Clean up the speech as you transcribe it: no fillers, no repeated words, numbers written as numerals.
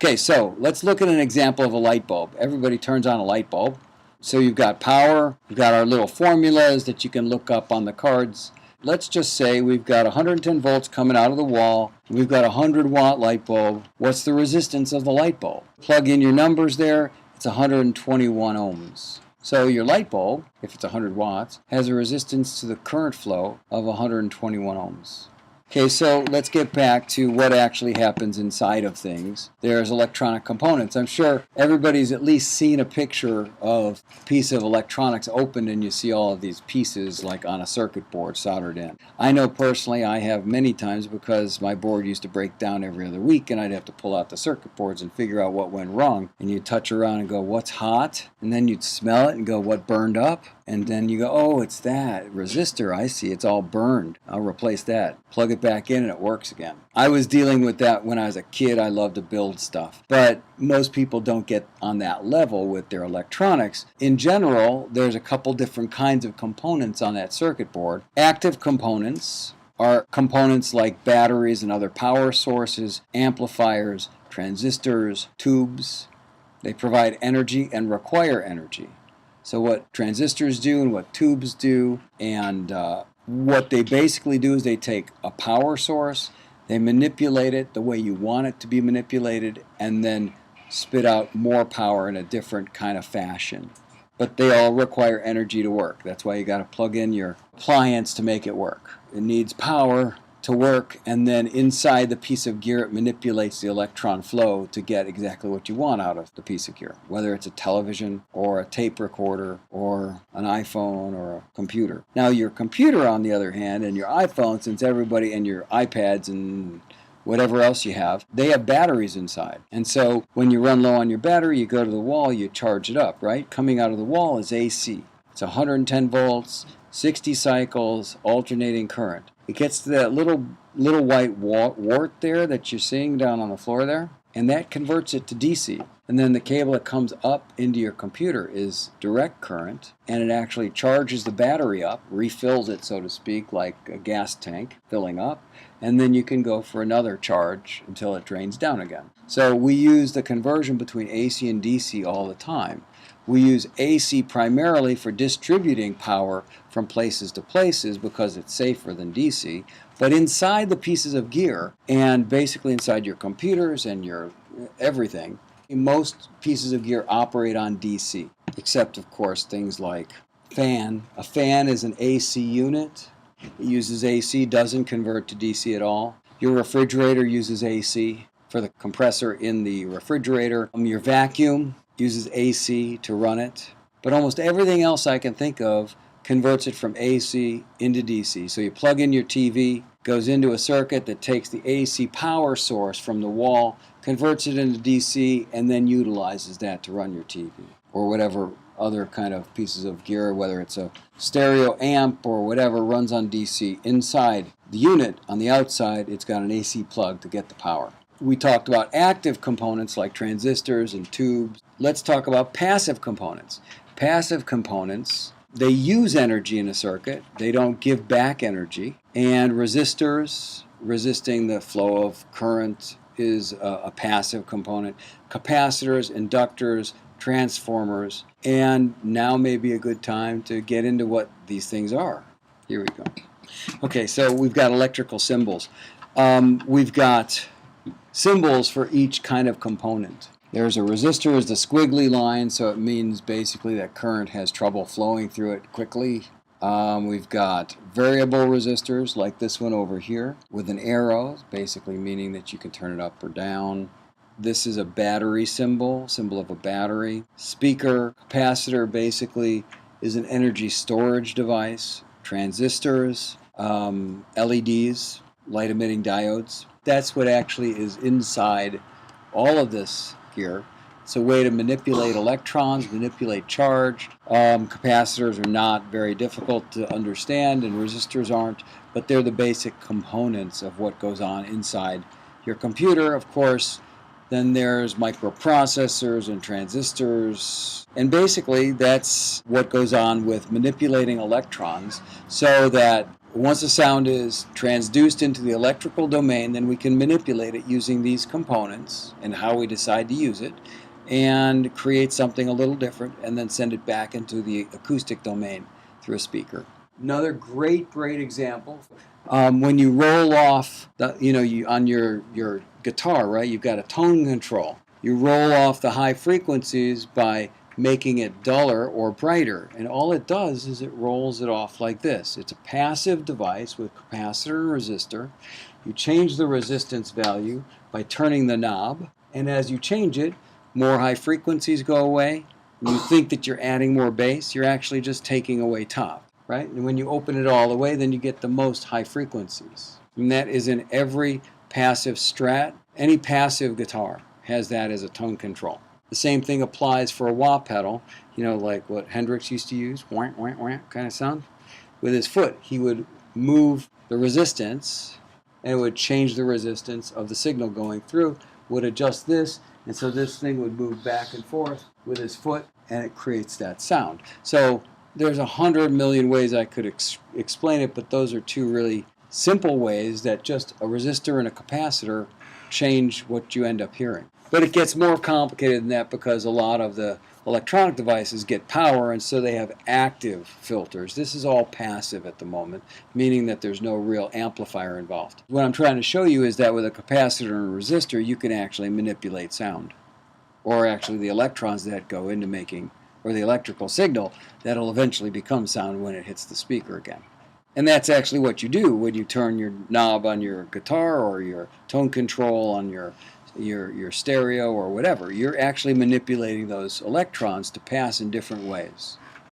Okay, so let's look at an example of a light bulb. Everybody turns on a light bulb. So you've got power, you've got our little formulas that you can look up on the cards. Let's just say we've got 110 volts coming out of the wall. We've got a 100-watt light bulb. What's the resistance of the light bulb? Plug in your numbers there. It's 121 ohms. So your light bulb, if it's 100 watts, has a resistance to the current flow of 121 ohms. Okay, so let's get back to what actually happens inside of things. There's electronic components. I'm sure everybody's at least seen a picture of a piece of electronics opened and you see all of these pieces like on a circuit board soldered in. I know personally I have many times because my board used to break down every other week and I'd have to pull out the circuit boards and figure out what went wrong. And you'd touch around and go, what's hot? And then you'd smell it and go, what burned up? And then you go, oh, it's that resistor. I see. It's all burned. I'll replace that. Plug it back in and it works again. I was dealing with that when I was a kid. I loved to build stuff. But most people don't get on that level with their electronics. In general, there's a couple different kinds of components on that circuit board. Active components are components like batteries and other power sources, amplifiers, transistors, tubes. They provide energy and require energy. So what transistors do and what tubes do, and what they basically do is they take a power source, they manipulate it the way you want it to be manipulated, and then spit out more power in a different kind of fashion. But they all require energy to work. That's why you got to plug in your appliance to make it work. It needs power to work, and then inside the piece of gear it manipulates the electron flow to get exactly what you want out of the piece of gear, whether it's a television or a tape recorder or an iPhone or a computer. Now your computer, on the other hand, and your iPhone, since everybody, and your iPads and whatever else you have, they have batteries inside. And so when you run low on your battery, you go to the wall, you charge it up, right? Coming out of the wall is AC. It's 110 volts, 60 cycles, alternating current. It gets to that little white wart there that you're seeing down on the floor there, and that converts it to DC. And then the cable that comes up into your computer is direct current, and it actually charges the battery up, refills it, so to speak, like a gas tank filling up, and then you can go for another charge until it drains down again. So we use the conversion between AC and DC all the time. We use AC primarily for distributing power from places to places because it's safer than DC. But inside the pieces of gear, and basically inside your computers and your everything, most pieces of gear operate on DC, except of course things like fan. A fan is an AC unit. It uses AC, doesn't convert to DC at all. Your refrigerator uses AC for the compressor in the refrigerator. Your vacuum uses AC to run it, but almost everything else I can think of converts it from AC into DC. So you plug in your TV, goes into a circuit that takes the AC power source from the wall, converts it into DC, and then utilizes that to run your TV or whatever other kind of pieces of gear, whether it's a stereo amp or whatever, runs on DC. Inside the unit, on the outside, it's got an AC plug to get the power. We talked about active components like transistors and tubes. Let's talk about passive components. Passive components, they use energy in a circuit. They don't give back energy. And resistors, resisting the flow of current, is a passive component. Capacitors, inductors, transformers. And now may be a good time to get into what these things are. Here we go. Okay, so we've got electrical symbols. We've got symbols for each kind of component. There's a resistor is the squiggly line, so it means basically that current has trouble flowing through it quickly. We've got variable resistors like this one over here with an arrow, basically meaning that you can turn it up or down. This is a battery symbol of a battery. Speaker, capacitor basically is an energy storage device. Transistors, LEDs, light emitting diodes. That's what actually is inside all of this here. It's a way to manipulate electrons, manipulate charge. Capacitors are not very difficult to understand, and resistors aren't, but they're the basic components of what goes on inside your computer. Of course, then there's microprocessors and transistors, and basically that's what goes on with manipulating electrons so that Once the sound is transduced into the electrical domain, then we can manipulate it using these components and how we decide to use it, and create something a little different, and then send it back into the acoustic domain through a speaker. Another great example, when you roll off, on your guitar, right, you've got a tone control. You roll off the high frequencies by making it duller or brighter, and all it does is it rolls it off like this. It's a passive device with capacitor and resistor. You change the resistance value by turning the knob, and as you change it, more high frequencies go away. When you think that you're adding more bass, you're actually just taking away top, right? And when you open it all the way, then you get the most high frequencies. And that is in every passive Strat. Any passive guitar has that as a tone control. The same thing applies for a wah pedal, like what Hendrix used to use, wah, wah, wah kind of sound. With his foot, he would move the resistance, and it would change the resistance of the signal going through, would adjust this, and so this thing would move back and forth with his foot, and it creates that sound. So there's 100 million ways I could explain it, but those are two really simple ways that just a resistor and a capacitor change what you end up hearing. But it gets more complicated than that because a lot of the electronic devices get power, and so they have active filters. This is all passive at the moment, meaning that there's no real amplifier involved. What I'm trying to show you is that with a capacitor and a resistor, you can actually manipulate sound, or actually the electrons that go into making, or the electrical signal that'll eventually become sound when it hits the speaker again. And that's actually what you do when you turn your knob on your guitar or your tone control on your stereo or whatever. You're actually manipulating those electrons to pass in different ways.